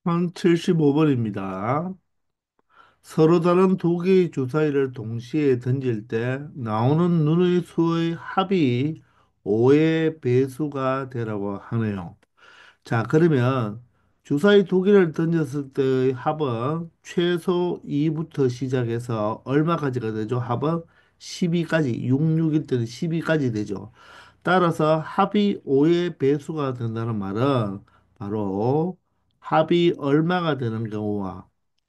한 75번입니다. 서로 다른 두 개의 주사위를 동시에 던질 때 나오는 눈의 수의 합이 5의 배수가 되라고 하네요. 자, 그러면 주사위 두 개를 던졌을 때의 합은 최소 2부터 시작해서 얼마까지가 되죠? 합은 12까지, 66일 때는 12까지 되죠. 따라서 합이 5의 배수가 된다는 말은 바로 합이 얼마가 되는 경우와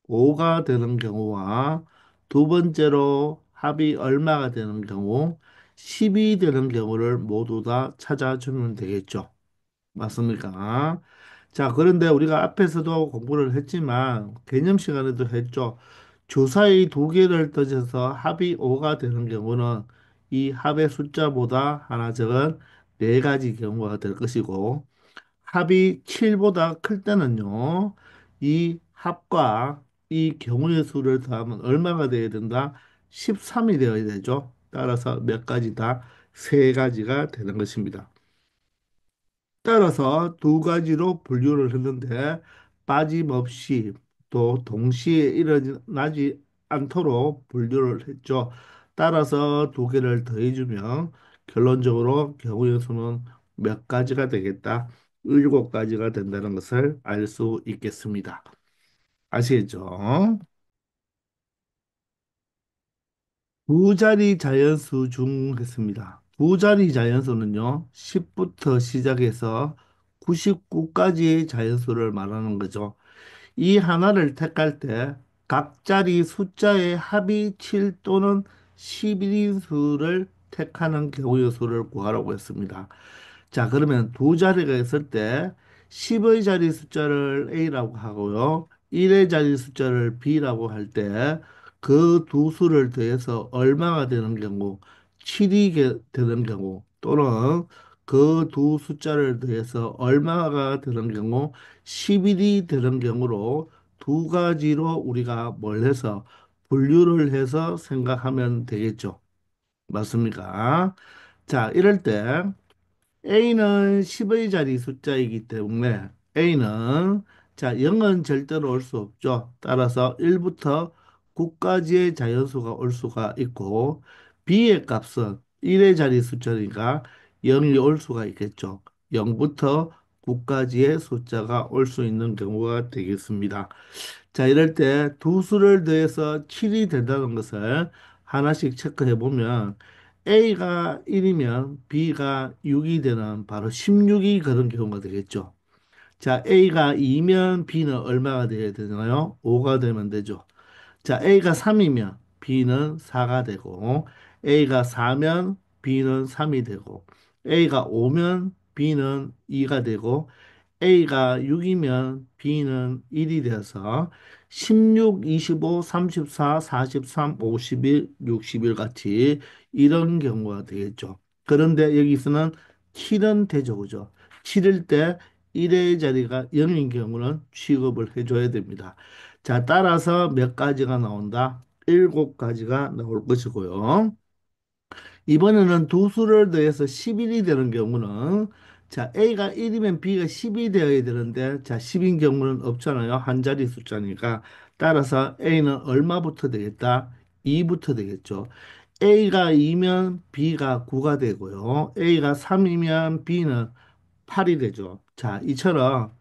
5가 되는 경우와 두 번째로 합이 얼마가 되는 경우 10이 되는 경우를 모두 다 찾아주면 되겠죠. 맞습니까? 자, 그런데 우리가 앞에서도 공부를 했지만 개념 시간에도 했죠. 주사위 두 개를 던져서 합이 5가 되는 경우는 이 합의 숫자보다 하나 적은 네 가지 경우가 될 것이고 합이 7보다 클 때는요. 이 합과 이 경우의 수를 더하면 얼마가 되어야 된다? 13이 되어야 되죠. 따라서 몇 가지다? 세 가지가 되는 것입니다. 따라서 두 가지로 분류를 했는데 빠짐없이 또 동시에 일어나지 않도록 분류를 했죠. 따라서 두 개를 더해주면 결론적으로 경우의 수는 몇 가지가 되겠다? 7가지가 된다는 것을 알 수 있겠습니다. 아시겠죠? 두 자리 자연수 중 했습니다. 두 자리 자연수는요, 10부터 시작해서 99까지의 자연수를 말하는 거죠. 이 하나를 택할 때 각자리 숫자의 합이 7 또는 11인 수를 택하는 경우의 수를 구하라고 했습니다. 자, 그러면 두 자리가 있을 때 10의 자리 숫자를 A라고 하고요. 1의 자리 숫자를 B라고 할 때 그 두 수를 더해서 얼마가 되는 경우, 7이 되는 경우 또는 그 두 숫자를 더해서 얼마가 되는 경우 11이 되는 경우로 두 가지로 우리가 뭘 해서 분류를 해서 생각하면 되겠죠. 맞습니까? 자, 이럴 때 A는 10의 자리 숫자이기 때문에 A는 자 0은 절대로 올 수 없죠. 따라서 1부터 9까지의 자연수가 올 수가 있고 B의 값은 1의 자리 숫자니까 0이 올 수가 있겠죠. 0부터 9까지의 숫자가 올 수 있는 경우가 되겠습니다. 자, 이럴 때 두 수를 더해서 7이 된다는 것을 하나씩 체크해 보면 A가 1이면 B가 6이 되는 바로 16이 그런 경우가 되겠죠. 자, A가 2면 B는 얼마가 되어야 되나요? 5가 되면 되죠. 자, A가 3이면 B는 4가 되고, A가 4면 B는 3이 되고, A가 5면 B는 2가 되고, A가 6이면 B는 1이 되어서 16, 25, 34, 43, 51, 61 같이 이런 경우가 되겠죠. 그런데 여기서는 7은 되죠, 그죠? 7일 때 1의 자리가 0인 경우는 취급을 해줘야 됩니다. 자, 따라서 몇 가지가 나온다? 7가지가 나올 것이고요. 이번에는 두 수를 더해서 11이 되는 경우는 자, A가 1이면 B가 10이 되어야 되는데 자, 10인 경우는 없잖아요. 한 자리 숫자니까. 따라서 A는 얼마부터 되겠다? 2부터 되겠죠. A가 2면 B가 9가 되고요. A가 3이면 B는 8이 되죠. 자, 이처럼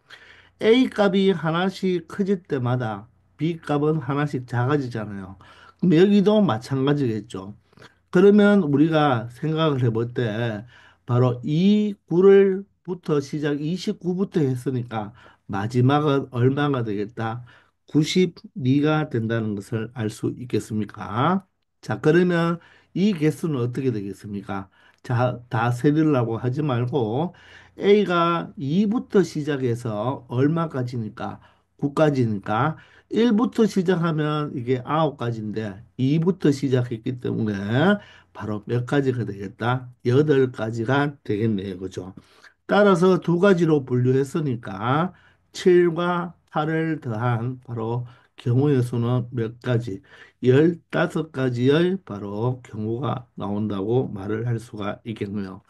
A 값이 하나씩 커질 때마다 B 값은 하나씩 작아지잖아요. 그럼 여기도 마찬가지겠죠. 그러면 우리가 생각을 해볼 때 바로 이 9를부터 시작 29부터 했으니까 마지막은 얼마가 되겠다? 92가 된다는 것을 알 수 있겠습니까? 자, 그러면 이 개수는 어떻게 되겠습니까? 자, 다 세리려고 하지 말고 A가 2부터 시작해서 얼마까지니까? 9까지니까 1부터 시작하면 이게 9가지인데 2부터 시작했기 때문에 바로 몇 가지가 되겠다? 8가지가 되겠네요. 그죠? 따라서 두 가지로 분류했으니까 7과 8을 더한 바로 경우의 수는 몇 가지? 15가지의 바로 경우가 나온다고 말을 할 수가 있겠네요.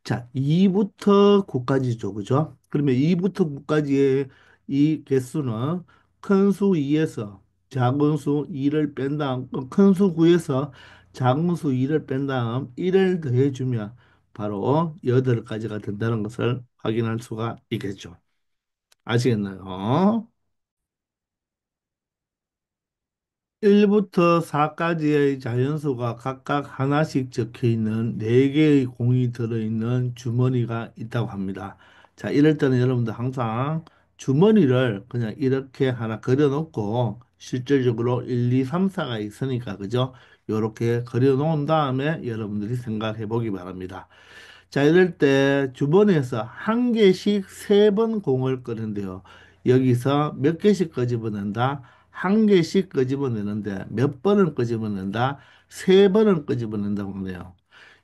자, 2부터 9까지죠. 그죠? 그러면 2부터 9까지의 이 개수는 큰 수 2에서 작은 수 2를 뺀 다음, 큰 수 9에서 작은 수 2를 뺀 다음 1을 더해주면 바로 8가지가 된다는 것을 확인할 수가 있겠죠. 아시겠나요? 1부터 4까지의 자연수가 각각 하나씩 적혀 있는 4개의 공이 들어있는 주머니가 있다고 합니다. 자, 이럴 때는 여러분들 항상 주머니를 그냥 이렇게 하나 그려 놓고 실질적으로 1, 2, 3, 4가 있으니까 그죠? 이렇게 그려 놓은 다음에 여러분들이 생각해 보기 바랍니다. 자, 이럴 때 주머니에서 한 개씩 3번 공을 끄는데요. 여기서 몇 개씩 끄집어낸다? 한 개씩 끄집어내는데 몇 번을 끄집어낸다? 3번을 끄집어낸다고 하네요.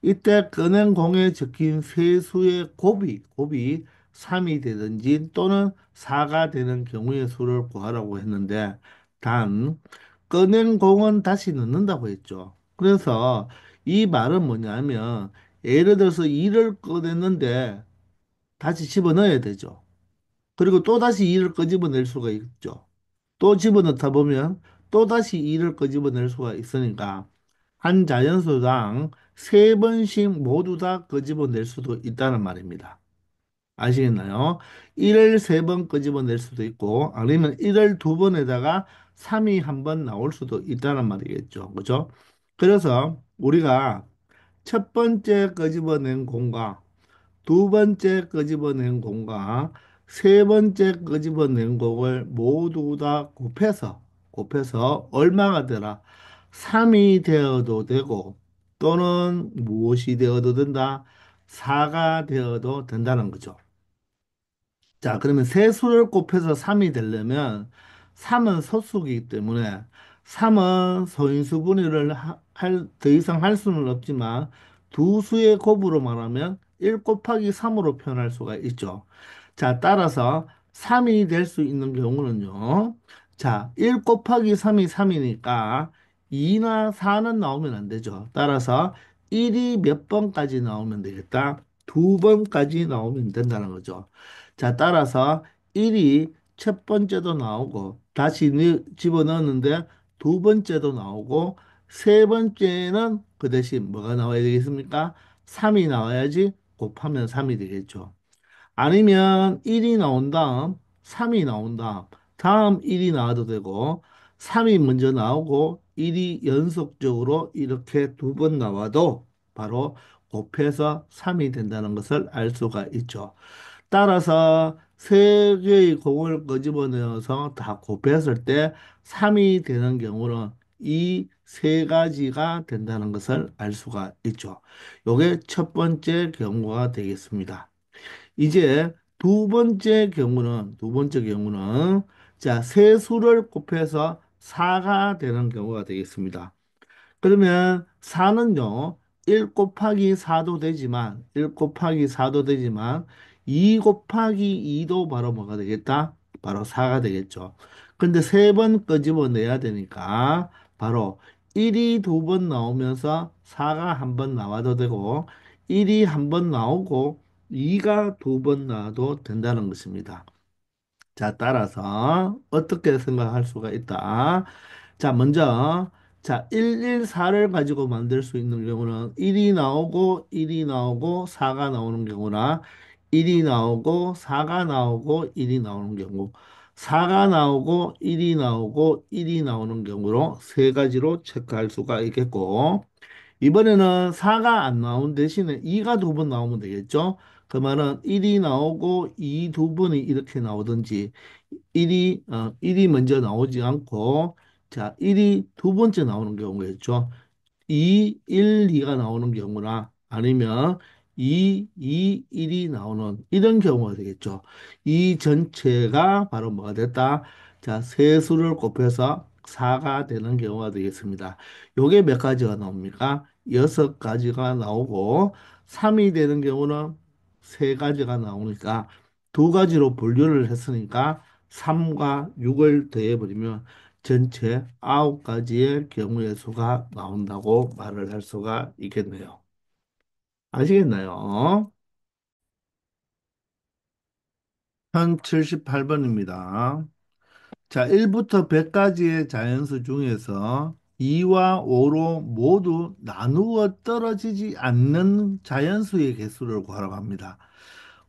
이때 꺼낸 공에 적힌 세수의 곱이 3이 되든지 또는 4가 되는 경우의 수를 구하라고 했는데 단 꺼낸 공은 다시 넣는다고 했죠. 그래서 이 말은 뭐냐면 예를 들어서 2를 꺼냈는데 다시 집어넣어야 되죠. 그리고 또 다시 2를 끄집어낼 수가 있죠. 또 집어넣다 보면 또 다시 2를 끄집어낼 수가 있으니까 한 자연수당 3번씩 모두 다 끄집어낼 수도 있다는 말입니다. 아시겠나요? 1을 3번 끄집어낼 수도 있고 아니면 1을 2번에다가 3이 한 번 나올 수도 있다는 말이겠죠. 그죠? 그래서 우리가 첫 번째 끄집어낸 공과 두 번째 끄집어낸 공과 세 번째 끄집어낸 공을 모두 다 곱해서 얼마가 되라? 3이 되어도 되고 또는 무엇이 되어도 된다? 4가 되어도 된다는 거죠. 자, 그러면 세 수를 곱해서 3이 되려면 3은 소수이기 때문에 3은 소인수 분해를 더 이상 할 수는 없지만 두 수의 곱으로 말하면 1 곱하기 3으로 표현할 수가 있죠. 자, 따라서 3이 될 수 있는 경우는요. 자, 1 곱하기 3이 3이니까 2나 4는 나오면 안 되죠. 따라서 1이 몇 번까지 나오면 되겠다? 2번까지 나오면 된다는 거죠. 자, 따라서 1이 첫 번째도 나오고 다시 집어넣었는데 두 번째도 나오고 세 번째는 그 대신 뭐가 나와야 되겠습니까? 3이 나와야지 곱하면 3이 되겠죠. 아니면 1이 나온 다음 3이 나온 다음 1이 나와도 되고 3이 먼저 나오고 1이 연속적으로 이렇게 2번 나와도 바로 곱해서 3이 된다는 것을 알 수가 있죠. 따라서 세 개의 공을 끄집어내어서 다 곱했을 때 3이 되는 경우는 이 세 가지가 된다는 것을 알 수가 있죠. 요게 첫 번째 경우가 되겠습니다. 이제 두 번째 경우는 자, 세 수를 곱해서 4가 되는 경우가 되겠습니다. 그러면 4는요, 1 곱하기 4도 되지만, 1 곱하기 4도 되지만, 2 곱하기 2도 바로 뭐가 되겠다? 바로 4가 되겠죠. 근데 세 번 끄집어내야 되니까, 바로 1이 2번 나오면서 4가 한 번 나와도 되고, 1이 한 번 나오고, 2가 2번 나와도 된다는 것입니다. 자, 따라서 어떻게 생각할 수가 있다? 자, 먼저, 자, 114를 가지고 만들 수 있는 경우는 1이 나오고 4가 나오는 경우나 1이 나오고 4가 나오고 1이 나오는 경우, 4가 나오고 1이 나오고 1이 나오는 경우로 세 가지로 체크할 수가 있겠고, 이번에는 4가 안 나온 대신에 2가 2번 나오면 되겠죠? 그 말은 1이 나오고 2 2번이 이렇게 나오든지 1이 먼저 나오지 않고 자, 1이 두 번째 나오는 경우겠죠. 2, 1, 2가 나오는 경우나 아니면 2, 2, 1이 나오는 이런 경우가 되겠죠. 이 전체가 바로 뭐가 됐다? 자, 세 수를 곱해서 4가 되는 경우가 되겠습니다. 요게 몇 가지가 나옵니까? 6가지가 나오고 3이 되는 경우는 세 가지가 나오니까 두 가지로 분류를 했으니까 3과 6을 더해버리면 전체 9가지의 경우의 수가 나온다고 말을 할 수가 있겠네요. 아시겠나요? 1078번입니다. 자, 1부터 100까지의 자연수 중에서 2와 5로 모두 나누어 떨어지지 않는 자연수의 개수를 구하라고 합니다.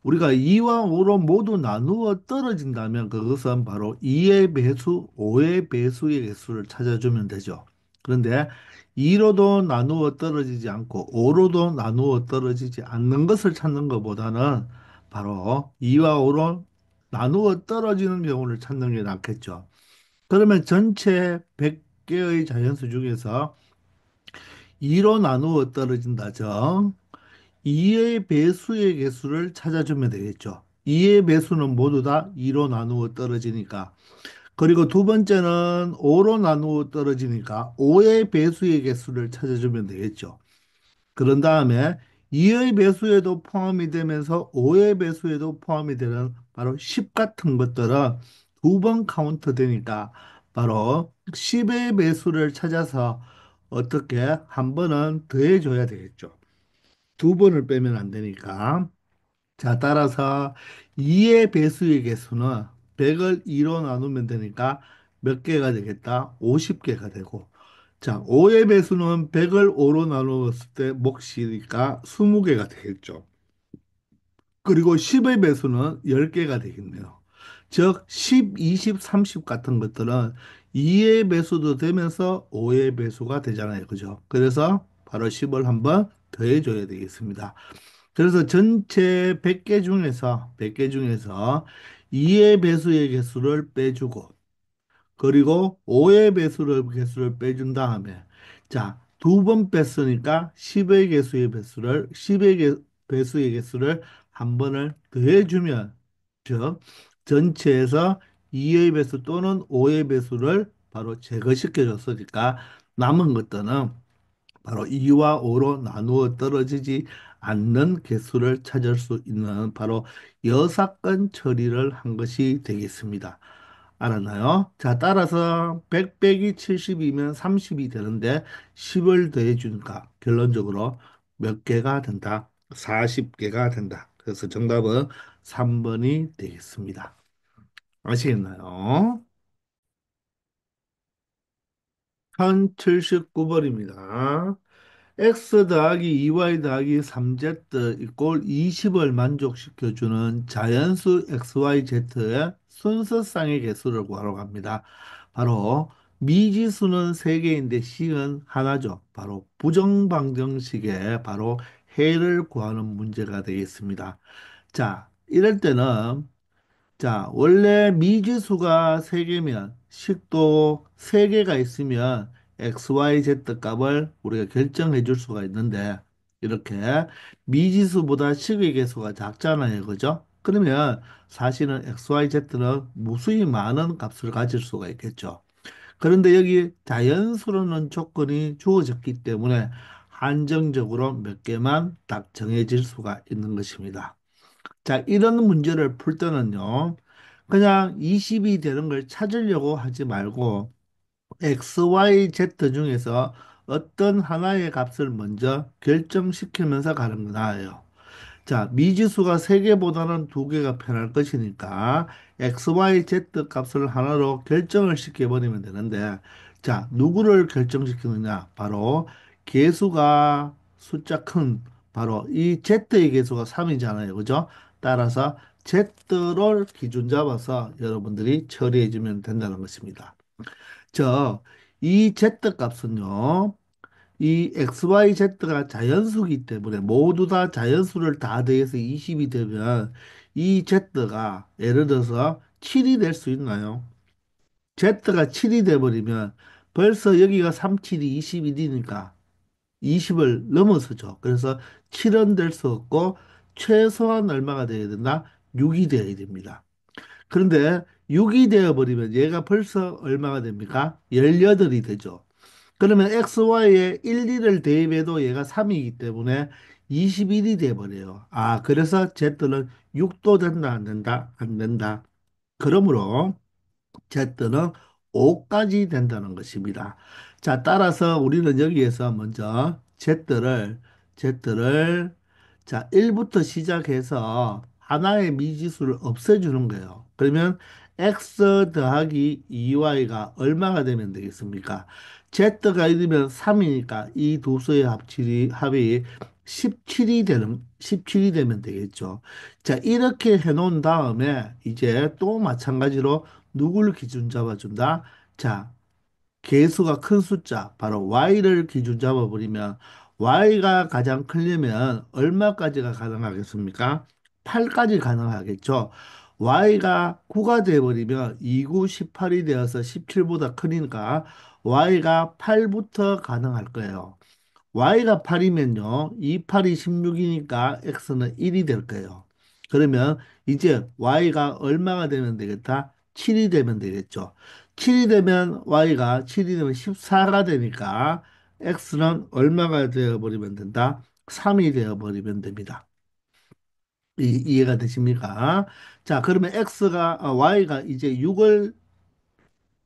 우리가 2와 5로 모두 나누어 떨어진다면 그것은 바로 2의 배수, 5의 배수의 개수를 찾아주면 되죠. 그런데 2로도 나누어 떨어지지 않고 5로도 나누어 떨어지지 않는 것을 찾는 것보다는 바로 2와 5로 나누어 떨어지는 경우를 찾는 게 낫겠죠. 그러면 전체 100개의 자연수 중에서 2로 나누어 떨어진다죠. 2의 배수의 개수를 찾아주면 되겠죠. 2의 배수는 모두 다 2로 나누어 떨어지니까. 그리고 두 번째는 5로 나누어 떨어지니까 5의 배수의 개수를 찾아주면 되겠죠. 그런 다음에 2의 배수에도 포함이 되면서 5의 배수에도 포함이 되는 바로 10 같은 것들은 두 번 카운트 되니까 바로 10의 배수를 찾아서 어떻게 한 번은 더해줘야 되겠죠. 두 번을 빼면 안 되니까. 자, 따라서 2의 배수의 개수는 100을 2로 나누면 되니까 몇 개가 되겠다? 50개가 되고. 자, 5의 배수는 100을 5로 나누었을 때 몫이니까 20개가 되겠죠. 그리고 10의 배수는 10개가 되겠네요. 즉, 10, 20, 30 같은 것들은 2의 배수도 되면서 5의 배수가 되잖아요. 그죠? 그래서 바로 10을 한번 더해줘야 되겠습니다. 그래서 전체 100개 중에서 2의 배수의 개수를 빼주고 그리고 5의 개수를 빼준 다음에 자, 두 번 뺐으니까 10의 배수의 개수를 한 번을 더해주면 즉 전체에서 2의 배수 또는 5의 배수를 바로 제거시켜 줬으니까 남은 것들은 바로 2와 5로 나누어 떨어지지 않는 개수를 찾을 수 있는 바로 여사건 처리를 한 것이 되겠습니다. 알았나요? 자, 따라서 100 빼기 70이면 30이 되는데 10을 더해 주니까 결론적으로 몇 개가 된다? 40개가 된다. 그래서 정답은 3번이 되겠습니다. 아시겠나요? 1079번입니다. x 더하기 2y 더하기 3z 이꼴 20을 만족시켜주는 자연수 xyz의 순서쌍의 개수를 구하러 갑니다. 바로 미지수는 3개인데 식은 하나죠. 바로 부정방정식의 바로 해를 구하는 문제가 되겠습니다. 자, 이럴 때는 자, 원래 미지수가 3개면 식도 3개가 있으면 x, y, z 값을 우리가 결정해 줄 수가 있는데 이렇게 미지수보다 식의 개수가 작잖아요. 그죠? 그러면 사실은 x, y, z는 무수히 많은 값을 가질 수가 있겠죠. 그런데 여기 자연수로는 조건이 주어졌기 때문에 한정적으로 몇 개만 딱 정해질 수가 있는 것입니다. 자, 이런 문제를 풀 때는요, 그냥 20이 되는 걸 찾으려고 하지 말고, X, Y, Z 중에서 어떤 하나의 값을 먼저 결정시키면서 가는 게 나아요. 자, 미지수가 3개보다는 2개가 편할 것이니까 x, y, z 값을 하나로 결정을 시켜버리면 되는데 자, 누구를 결정시키느냐? 바로 개수가 숫자 큰 바로 이 z의 개수가 3이잖아요. 그죠? 따라서 z를 기준 잡아서 여러분들이 처리해 주면 된다는 것입니다. 이 z 값은요. 이 XYZ가 자연수기 때문에 모두 다 자연수를 다 더해서 20이 되면 이 Z가 예를 들어서 7이 될 수 있나요? Z가 7이 돼버리면 벌써 여기가 3, 7이 21이니까 20을 넘어서죠. 그래서 7은 될 수 없고 최소한 얼마가 돼야 된다? 6이 돼야 됩니다. 그런데 6이 되어버리면 얘가 벌써 얼마가 됩니까? 18이 되죠. 그러면 XY에 1, 2를 대입해도 얘가 3이기 때문에 21이 돼버려요. 아, 그래서 Z는 6도 된다, 안 된다? 안 된다. 그러므로 Z는 5까지 된다는 것입니다. 자, 따라서 우리는 여기에서 먼저 Z를 자, 1부터 시작해서 하나의 미지수를 없애주는 거예요. 그러면 x 더하기 2y가 얼마가 되면 되겠습니까? z가 1이면 3이니까 이 두 수의 합이 17이 되면 되겠죠. 자, 이렇게 해놓은 다음에 이제 또 마찬가지로 누구를 기준 잡아준다? 자, 개수가 큰 숫자, 바로 y를 기준 잡아버리면 y가 가장 크려면 얼마까지가 가능하겠습니까? 8까지 가능하겠죠. y가 9가 돼버리면 2, 9, 18이 되어서 17보다 크니까 y가 8부터 가능할 거예요. y가 8이면요. 2, 8이 16이니까 x는 1이 될 거예요. 그러면 이제 y가 얼마가 되면 되겠다? 7이 되면 되겠죠. 7이 되면 y가 7이 되면 14가 되니까 x는 얼마가 되어버리면 된다? 3이 되어버리면 됩니다. 이해가 되십니까? 자, 그러면 y가 이제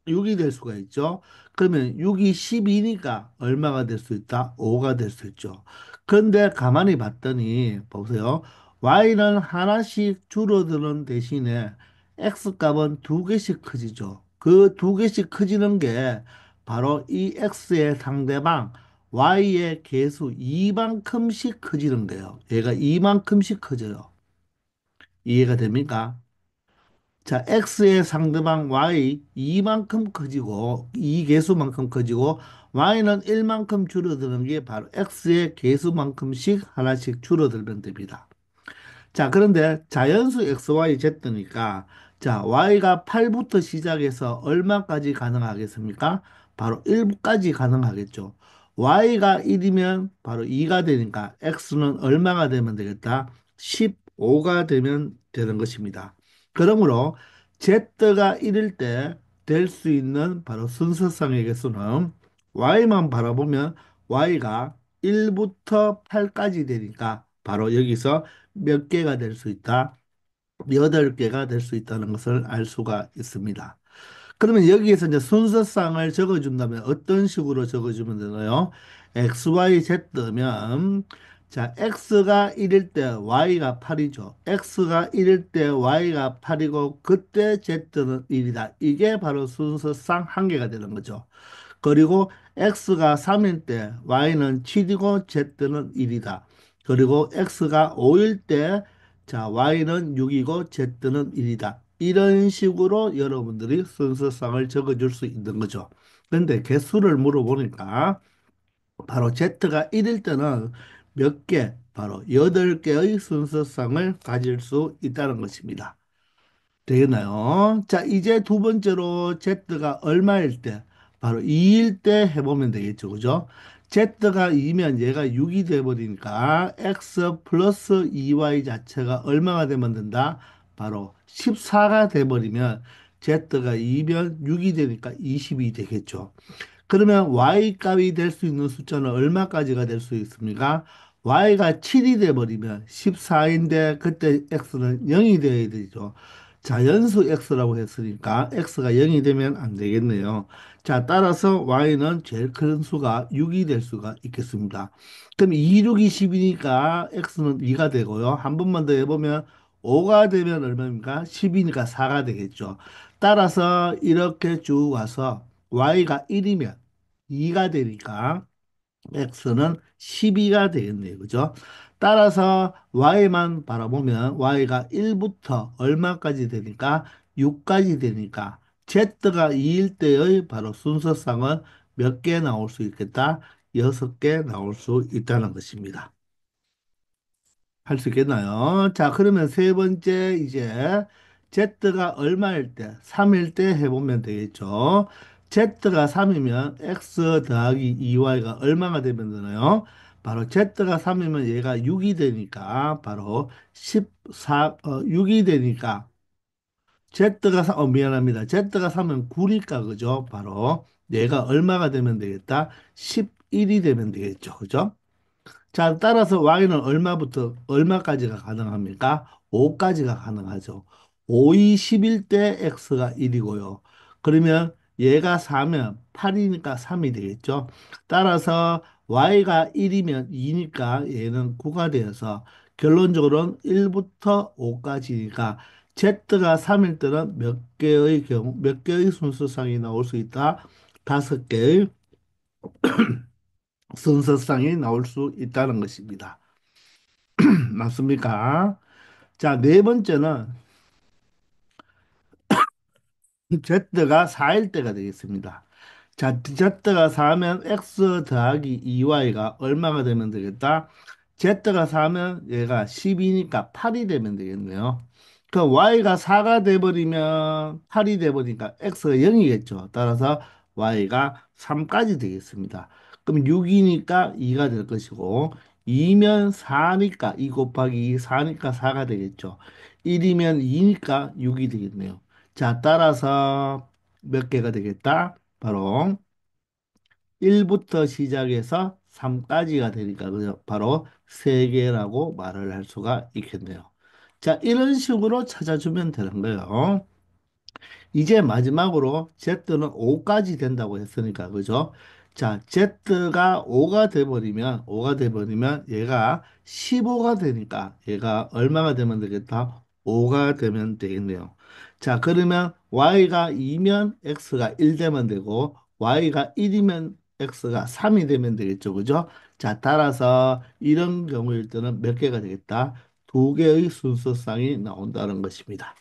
6이 될 수가 있죠. 그러면 6이 12니까 얼마가 될 수 있다? 5가 될 수 있죠. 그런데 가만히 봤더니 보세요. y는 하나씩 줄어드는 대신에 x 값은 두 개씩 커지죠. 그 두 개씩 커지는 게 바로 이 x의 상대방 y의 개수 이만큼씩 커지는 거예요. 얘가 이만큼씩 커져요. 이해가 됩니까? 자, x의 상대방 y 이만큼 커지고 이 개수만큼 커지고 y는 1만큼 줄어드는 게 바로 x의 개수만큼씩 하나씩 줄어들면 됩니다. 자, 그런데 자연수 XY, Z니까, 자, Y가 8부터 시작해서 얼마까지 가능하겠습니까? 바로 1까지 가능하겠죠. Y가 1이면 바로 2가 되니까 X는 얼마가 되면 되겠다? 15가 되면 되는 것입니다. 그러므로 Z가 1일 때 될 수 있는 바로 순서상의 개수는 Y만 바라보면 Y가 1부터 8까지 되니까 바로 여기서 몇 개가 될 수 있다? 8개가 될 수 있다는 것을 알 수가 있습니다. 그러면 여기에서 이제 순서상을 적어준다면 어떤 식으로 적어주면 되나요? x, y, z면 자, x가 1일 때 y가 8이죠. x가 1일 때 y가 8이고 그때 z는 1이다. 이게 바로 순서상 한계가 되는 거죠. 그리고 x가 3일 때 y는 7이고 z는 1이다. 그리고 x가 5일 때 자, y는 6이고 z는 1이다. 이런 식으로 여러분들이 순서상을 적어줄 수 있는 거죠. 근데 개수를 물어보니까 바로 z가 1일 때는 몇 개? 바로 8개의 순서상을 가질 수 있다는 것입니다. 되겠나요? 자, 이제 두 번째로 Z가 얼마일 때? 바로 2일 때 해보면 되겠죠. 그죠? Z가 2면 얘가 6이 돼버리니까 X 플러스 2Y 자체가 얼마가 되면 된다? 바로 14가 돼버리면 Z가 2면 6이 되니까 20이 되겠죠. 그러면 y 값이 될 수 있는 숫자는 얼마까지가 될 수 있습니까? y가 7이 돼버리면 14인데 그때 x는 0이 되어야 되죠. 자연수 x라고 했으니까 x가 0이 되면 안 되겠네요. 자, 따라서 y는 제일 큰 수가 6이 될 수가 있겠습니다. 그럼 2, 6이 10이니까 x는 2가 되고요. 한 번만 더 해보면 5가 되면 얼마입니까? 10이니까 4가 되겠죠. 따라서 이렇게 쭉 와서 y가 1이면 2가 되니까 x는 12가 되겠네요. 그죠? 따라서 y만 바라보면 y가 1부터 얼마까지 되니까 6까지 되니까 z가 2일 때의 바로 순서상은 몇 개 나올 수 있겠다? 6개 나올 수 있다는 것입니다. 할 수 있겠나요? 자, 그러면 세 번째 이제 Z가 얼마일 때? 3일 때 해보면 되겠죠. Z가 3이면 X 더하기 2Y가 얼마가 되면 되나요? 바로 Z가 3이면 얘가 6이 되니까 바로 6이 되니까 미안합니다. Z가 3은 9니까 그죠? 바로 얘가 얼마가 되면 되겠다? 11이 되면 되겠죠. 그죠? 자, 따라서 y는 얼마부터 얼마까지가 가능합니까? 5까지가 가능하죠. 5이 10일 때 x가 1이고요. 그러면 얘가 4면 8이니까 3이 되겠죠. 따라서 y가 1이면 2니까 얘는 9가 되어서 결론적으로는 1부터 5까지니까 Z가 3일 때는 몇 개의 순서상이 나올 수 있다? 5개의 순서상이 나올 수 있다는 것입니다. 맞습니까? 자, 네 번째는 Z가 4일 때가 되겠습니다. 자, Z가 4면 X 더하기 2Y가 얼마가 되면 되겠다? Z가 4면 얘가 10이니까 8이 되면 되겠네요. 그 Y가 4가 돼버리면 8이 돼버리니까 X가 0이겠죠. 따라서 Y가 3까지 되겠습니다. 그럼 6이니까 2가 될 것이고 2면 4니까 2 곱하기 2 4니까 4가 되겠죠. 1이면 2니까 6이 되겠네요. 자, 따라서 몇 개가 되겠다? 바로 1부터 시작해서 3까지가 되니까 그죠? 바로 3개라고 말을 할 수가 있겠네요. 자, 이런 식으로 찾아주면 되는 거예요. 이제 마지막으로 Z는 5까지 된다고 했으니까 그죠? 자, Z가 5가 돼버리면 얘가 15가 되니까 얘가 얼마가 되면 되겠다? 5가 되면 되겠네요. 자, 그러면 Y가 2면 X가 1 되면 되고 Y가 1이면 X가 3이 되면 되겠죠. 그죠? 자, 따라서 이런 경우일 때는 몇 개가 되겠다? 2개의 순서상이 나온다는 것입니다.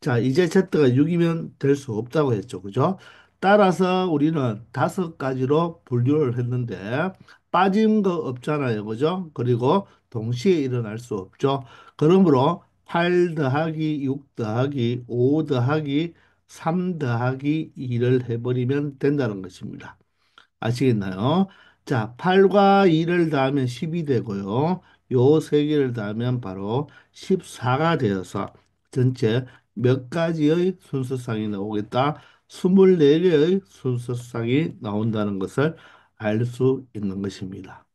자, 이제 Z가 6이면 될 수 없다고 했죠. 그죠? 따라서 우리는 5가지로 분류를 했는데 빠진 거 없잖아요. 그죠? 그리고 동시에 일어날 수 없죠. 그러므로 8 더하기 6 더하기 5 더하기 3 더하기 2를 해버리면 된다는 것입니다. 아시겠나요? 자, 8과 2를 더하면 10이 되고요. 요 세 개를 더하면 바로 14가 되어서 전체 몇 가지의 순서상이 나오겠다? 24개의 순서상이 나온다는 것을 알 수 있는 것입니다.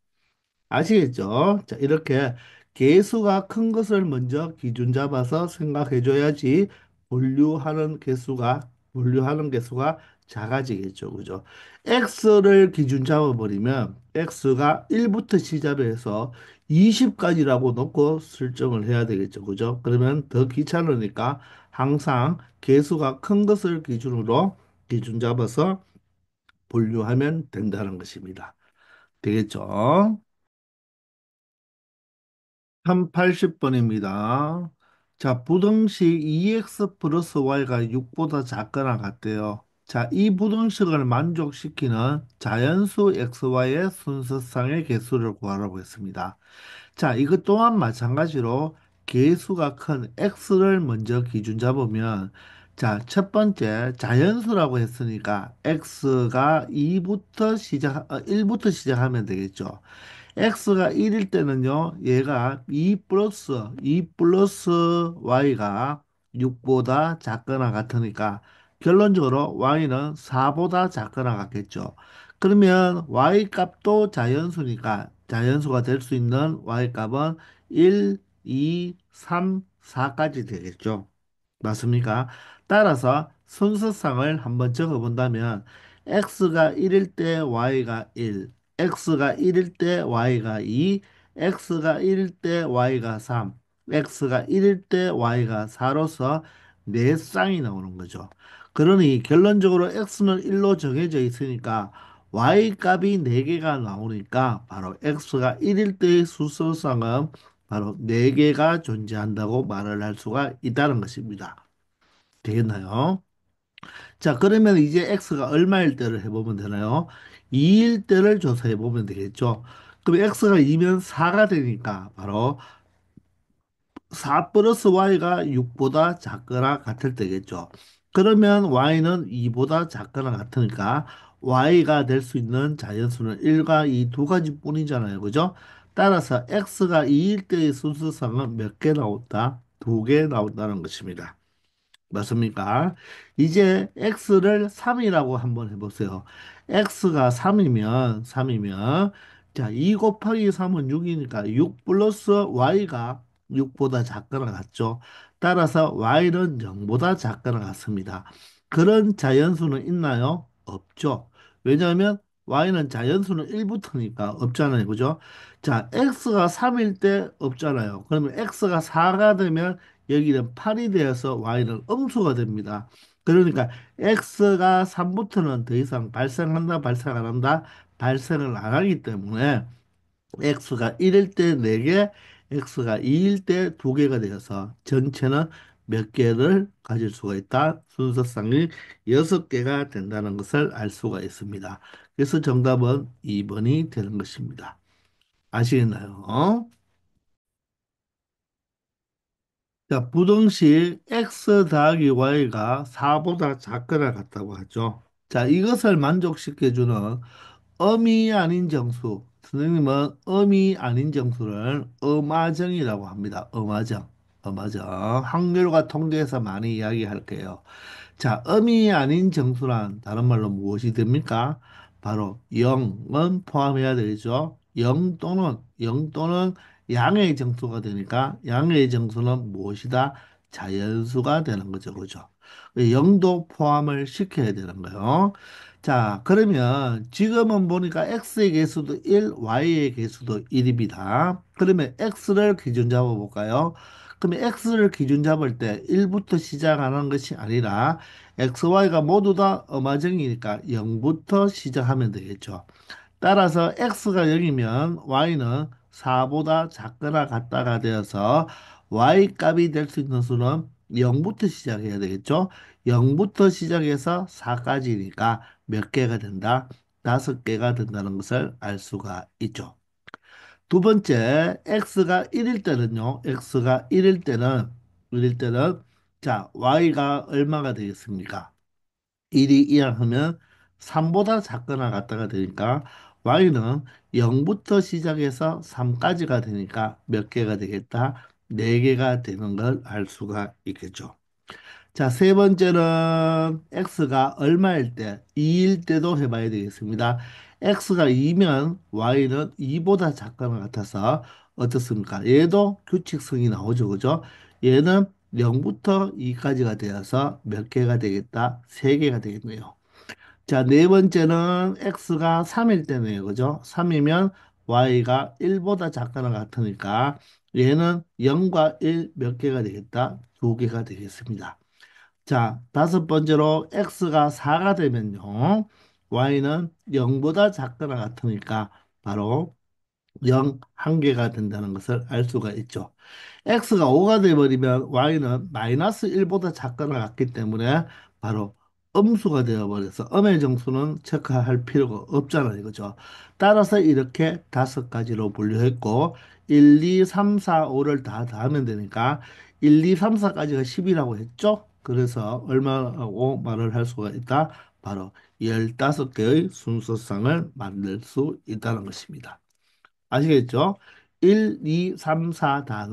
아시겠죠? 자, 이렇게 개수가 큰 것을 먼저 기준 잡아서 생각해 줘야지 분류하는 개수가 작아지겠죠. 그죠? x를 기준 잡아버리면 x가 1부터 시작을 해서 20까지라고 놓고 설정을 해야 되겠죠. 그죠? 그러면 더 귀찮으니까 항상 개수가 큰 것을 기준으로 기준 잡아서 분류하면 된다는 것입니다. 되겠죠? 1080번입니다. 자, 부등식 2x 플러스 y가 6보다 작거나 같대요. 자, 이 부등식을 만족시키는 자연수 xy의 순서상의 개수를 구하라고 했습니다. 자, 이것 또한 마찬가지로 개수가 큰 x를 먼저 기준 잡으면 자, 첫 번째 자연수라고 했으니까 x가 1부터 시작하면 되겠죠. x가 1일 때는요, 얘가 2 플러스 y가 6보다 작거나 같으니까 결론적으로 y는 4보다 작거나 같겠죠. 그러면 y 값도 자연수니까 자연수가 될 수 있는 y 값은 1, 2, 3, 4까지 되겠죠. 맞습니까? 따라서 순서상을 한번 적어본다면 x가 1일 때 y가 1, x가 1일 때 y가 2, x가 1일 때 y가 3, x가 1일 때 y가 4로서 네 쌍이 나오는 거죠. 그러니 결론적으로 x는 1로 정해져 있으니까 y 값이 4개가 나오니까 바로 x가 1일 때의 수소상은 바로 4개가 존재한다고 말을 할 수가 있다는 것입니다. 되겠나요? 자, 그러면 이제 x가 얼마일 때를 해보면 되나요? 2일 때를 조사해 보면 되겠죠. 그럼 x가 2면 4가 되니까 바로 4 플러스 y가 6보다 작거나 같을 때겠죠. 그러면 y는 2보다 작거나 같으니까 y가 될 수 있는 자연수는 1과 2 두 가지 뿐이잖아요. 그죠? 따라서 x가 2일 때의 순수상은 몇 개 나온다? 2개 나온다는 것입니다. 맞습니까? 이제 x를 3이라고 한번 해보세요. x가 3이면 자, 2 곱하기 3은 6이니까 6 플러스 y가 6보다 작거나 같죠. 따라서 y는 0보다 작거나 같습니다. 그런 자연수는 있나요? 없죠. 왜냐하면 y는 자연수는 1부터니까 없잖아요. 그죠? 자, x가 3일 때 없잖아요. 그러면 x가 4가 되면 여기는 8이 되어서 y는 음수가 됩니다. 그러니까 x가 3부터는 더 이상 발생한다, 발생 안 한다, 발생을 안 하기 때문에 x가 1일 때 4개, x가 2일 때 2개가 되어서 전체는 몇 개를 가질 수가 있다. 순서상이 6개가 된다는 것을 알 수가 있습니다. 그래서 정답은 2번이 되는 것입니다. 아시겠나요? 자, 부등식 x 더하기 y가 4보다 작거나 같다고 하죠. 자, 이것을 만족시켜주는 음이 아닌 정수. 선생님은 음이 아닌 정수를 음화정이라고 합니다. 음화정. 음화정. 확률과 통계에서 많이 이야기할게요. 자, 음이 아닌 정수란 다른 말로 무엇이 됩니까? 바로 0은 포함해야 되겠죠. 0 또는 양의 정수가 되니까 양의 정수는 무엇이다? 자연수가 되는 거죠. 그죠? 0도 포함을 시켜야 되는 거예요. 자, 그러면 지금은 보니까 x의 개수도 1, y의 개수도 1입니다. 그러면 x를 기준 잡아 볼까요? 그러면 x를 기준 잡을 때 1부터 시작하는 것이 아니라 x, y가 모두 다 음화정이니까 0부터 시작하면 되겠죠. 따라서 x가 0이면 y는 4보다 작거나 같다가 되어서 y 값이 될 수 있는 수는 0부터 시작해야 되겠죠. 0부터 시작해서 4까지니까 몇 개가 된다? 5개가 된다는 것을 알 수가 있죠. 두 번째, x가 1일 때는요. x가 1일 때는 자, y가 얼마가 되겠습니까? 1이 이항하면 3보다 작거나 같다가 되니까 y는 0부터 시작해서 3까지가 되니까 몇 개가 되겠다? 4개가 되는 걸 알 수가 있겠죠. 자, 세 번째는 x가 얼마일 때, 2일 때도 해봐야 되겠습니다. x가 2면 y는 2보다 작거나 같아서 어떻습니까? 얘도 규칙성이 나오죠, 그죠? 얘는 0부터 2까지가 되어서 몇 개가 되겠다? 3개가 되겠네요. 자, 네 번째는 x가 3일 때네요, 그죠? 3이면 y가 1보다 작거나 같으니까 얘는 0과 1 몇 개가 되겠다? 2개가 되겠습니다. 자, 다섯 번째로 x가 4가 되면요. y는 0보다 작거나 같으니까 바로 0 한개가 된다는 것을 알 수가 있죠. x가 5가 되어버리면 y는 마이너스 1보다 작거나 같기 때문에 바로 음수가 되어버려서 음의 정수는 체크할 필요가 없잖아요. 이거죠. 따라서 이렇게 다섯 가지로 분류했고 1, 2, 3, 4, 5를 다 더하면 되니까 1, 2, 3, 4까지가 10이라고 했죠. 그래서 얼마라고 말을 할 수가 있다? 바로 15개의 순서상을 만들 수 있다는 것입니다. 아시겠죠? 1, 2, 3, 4 다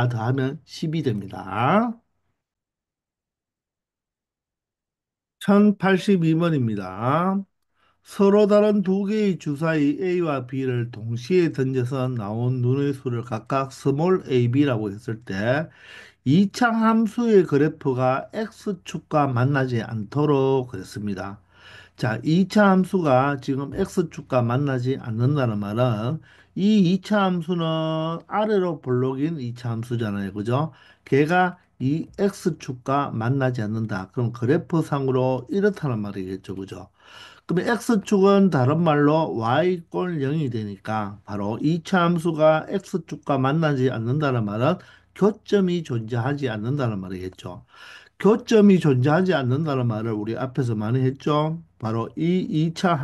더하면 10이 됩니다. 1082번입니다. 서로 다른 두 개의 주사위 A와 B를 동시에 던져서 나온 눈의 수를 각각 스몰 ab라고 했을 때 2차 함수의 그래프가 x축과 만나지 않도록 그랬습니다. 자, 2차 함수가 지금 x축과 만나지 않는다는 말은 이 2차 함수는 아래로 볼록인 2차 함수잖아요. 그죠? 걔가 이 x축과 만나지 않는다. 그럼 그래프상으로 이렇다는 말이겠죠. 그죠? 그럼 x축은 다른 말로 y 꼴 0이 되니까 바로 2차 함수가 x축과 만나지 않는다는 말은 교점이 존재하지 않는다는 말이겠죠. 교점이 존재하지 않는다는 말을 우리 앞에서 많이 했죠. 바로 이 2차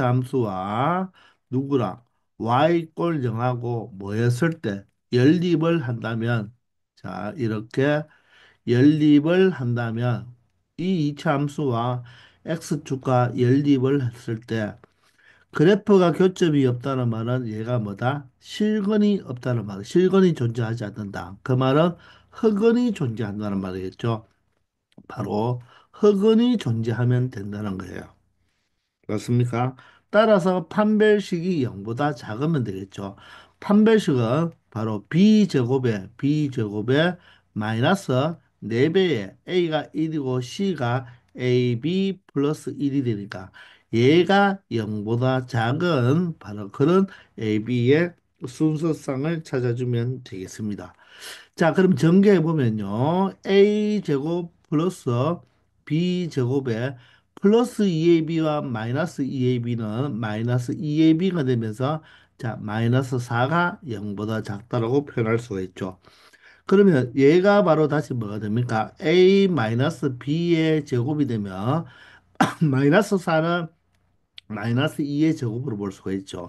함수와 누구랑 y 꼴 0하고 뭐였을 때 연립을 한다면 자, 이렇게 연립을 한다면 이 2차 함수와 x축과 연립을 했을 때 그래프가 교점이 없다는 말은 얘가 뭐다? 실근이 없다는 말, 실근이 존재하지 않는다. 그 말은 흑은이 존재한다는 말이겠죠. 바로 흑은이 존재하면 된다는 거예요. 그렇습니까? 따라서 판별식이 0보다 작으면 되겠죠. 판별식은 바로 b제곱에 마이너스 4배에 a가 1이고 c가 AB 플러스 1이 되니까 얘가 0보다 작은 바로 그런 AB의 순서상을 찾아주면 되겠습니다. 자, 그럼 전개해 보면요. A 제곱 플러스 B 제곱에 플러스 2AB와 마이너스 2AB는 마이너스 2AB가 되면서 자, 마이너스 4가 0보다 작다라고 표현할 수가 있죠. 그러면 얘가 바로 다시 뭐가 됩니까? A 마이너스 B의 제곱이 되면 마이너스 4는 마이너스 2의 제곱으로 볼 수가 있죠.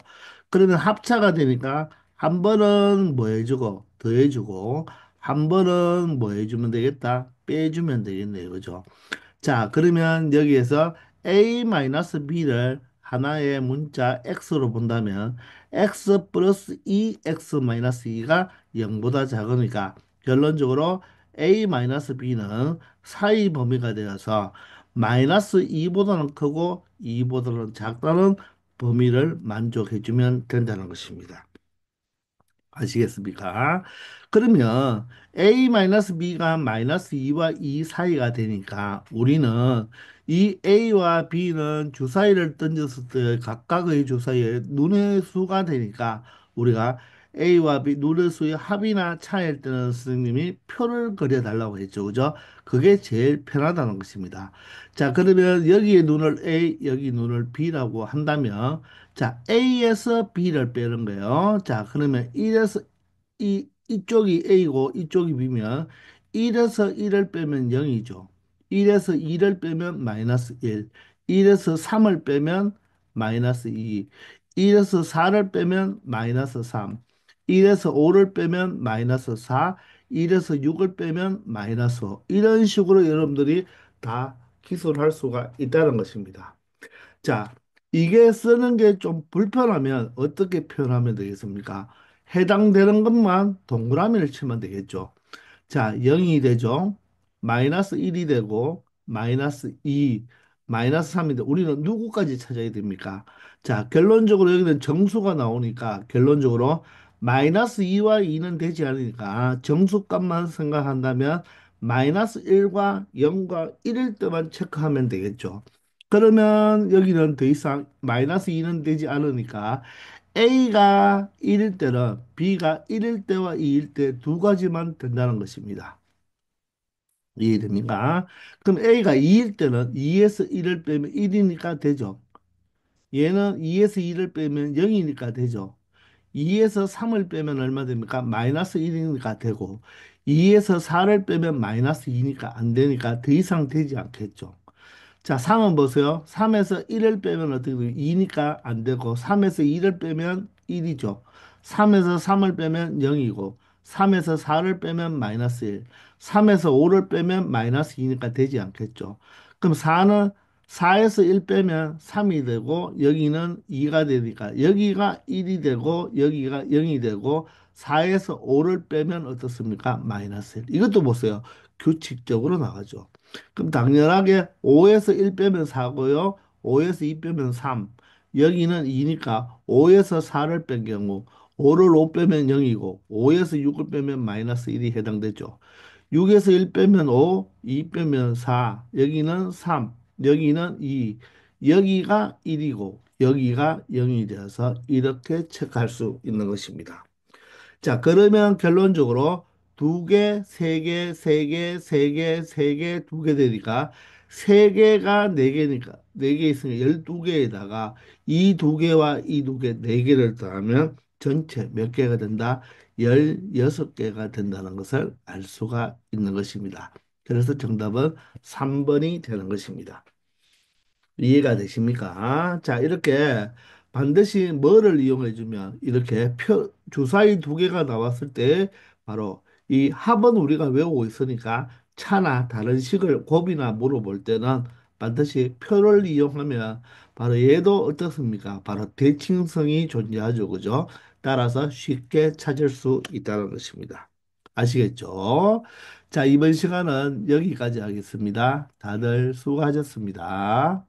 그러면 합차가 되니까 한 번은 뭐 해주고 더해주고 한 번은 뭐 해주면 되겠다 빼주면 되겠네요. 그죠? 자, 그러면 여기에서 a-b를 하나의 문자 x로 본다면 x 플러스 2x 마이너스 2가 0보다 작으니까 결론적으로 a-b는 사이 범위가 되어서 마이너스 2보다는 크고 2보다는 작다는 범위를 만족해주면 된다는 것입니다. 아시겠습니까? 그러면 a-b가 마이너스 2와 2 사이가 되니까 우리는 이 a와 b는 주사위를 던졌을 때 각각의 주사위의 눈의 수가 되니까 우리가 a와 b 눈의 수의 합이나 차이일 때는 선생님이 표를 그려달라고 했죠. 그죠? 그게 제일 편하다는 것입니다. 자, 그러면 여기에 눈을 a, 여기 눈을 b라고 한다면 자, A에서 B를 빼는 거예요. 자, 그러면 1에서 이쪽이 A고 이쪽이 B면 1에서 1을 빼면 0이죠. 1에서 2를 빼면 마이너스 1. 1에서 3을 빼면 마이너스 2. 1에서 4를 빼면 마이너스 3. 1에서 5를 빼면 마이너스 4. 1에서 6을 빼면 마이너스 5. 이런 식으로 여러분들이 다 기술할 수가 있다는 것입니다. 자, 이게 쓰는 게 좀 불편하면 어떻게 표현하면 되겠습니까? 해당되는 것만 동그라미를 치면 되겠죠. 자, 0이 되죠. 마이너스 1이 되고, 마이너스 2, 마이너스 3인데, 우리는 누구까지 찾아야 됩니까? 자, 결론적으로 여기는 정수가 나오니까, 결론적으로 마이너스 2와 2는 되지 않으니까, 정수값만 생각한다면, 마이너스 1과 0과 1일 때만 체크하면 되겠죠. 그러면 여기는 더 이상 마이너스 2는 되지 않으니까, A가 1일 때는 B가 1일 때와 2일 때 두 가지만 된다는 것입니다. 이해됩니까? 그럼 A가 2일 때는 2에서 1을 빼면 1이니까 되죠. 얘는 2에서 2를 빼면 0이니까 되죠. 2에서 3을 빼면 얼마 됩니까? 마이너스 1이니까 되고 2에서 4를 빼면 마이너스 2니까 안 되니까 더 이상 되지 않겠죠. 자, 3은 보세요. 3에서 1을 빼면 어떻게 돼요? 2니까 안 되고, 3에서 2를 빼면 1이죠. 3에서 3을 빼면 0이고, 3에서 4를 빼면 마이너스 1, 3에서 5를 빼면 마이너스 2니까 되지 않겠죠. 그럼 4는 4에서 1 빼면 3이 되고, 여기는 2가 되니까, 여기가 1이 되고, 여기가 0이 되고, 4에서 5를 빼면 어떻습니까? 마이너스 1. 이것도 보세요. 규칙적으로 나가죠. 그럼 당연하게 5에서 1 빼면 4고요. 5에서 2 빼면 3. 여기는 2니까 5에서 4를 뺀 경우 5를 5 빼면 0이고 5에서 6을 빼면 마이너스 1이 해당되죠. 6에서 1 빼면 5, 2 빼면 4. 여기는 3, 여기는 2. 여기가 1이고 여기가 0이 되어서 이렇게 체크할 수 있는 것입니다. 자, 그러면 결론적으로 두 개, 세 개, 세 개, 세 개, 세 개, 두 개 되니까 세 개가 네 개니까 네 개 있으니까 12개에다가 이 두 개와 이 두 개, 네 개를 더하면 전체 몇 개가 된다? 16개가 된다는 것을 알 수가 있는 것입니다. 그래서 정답은 3번이 되는 것입니다. 이해가 되십니까? 자, 이렇게 반드시 뭐를 이용해 주면 이렇게 주사위 두 개가 나왔을 때 바로 이 합은 우리가 외우고 있으니까 차나 다른 식을 곱이나 물어볼 때는 반드시 표를 이용하면 바로 얘도 어떻습니까? 바로 대칭성이 존재하죠. 그죠? 따라서 쉽게 찾을 수 있다는 것입니다. 아시겠죠? 자, 이번 시간은 여기까지 하겠습니다. 다들 수고하셨습니다.